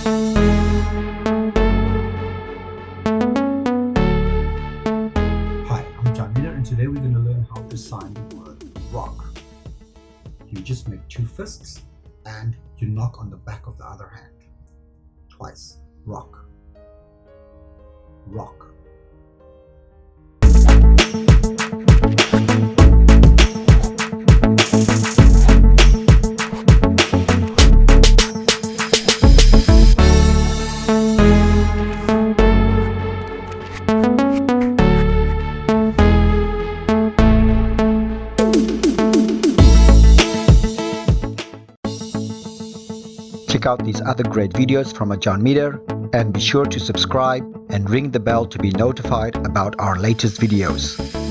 Hi, I'm Mieder, and today we're going to learn how to sign the word rock. You just make two fists and you knock on the back of the other hand. Twice. Rock. Rock. Check out these other great videos from Ajarn Mieder and be sure to subscribe and ring the bell to be notified about our latest videos.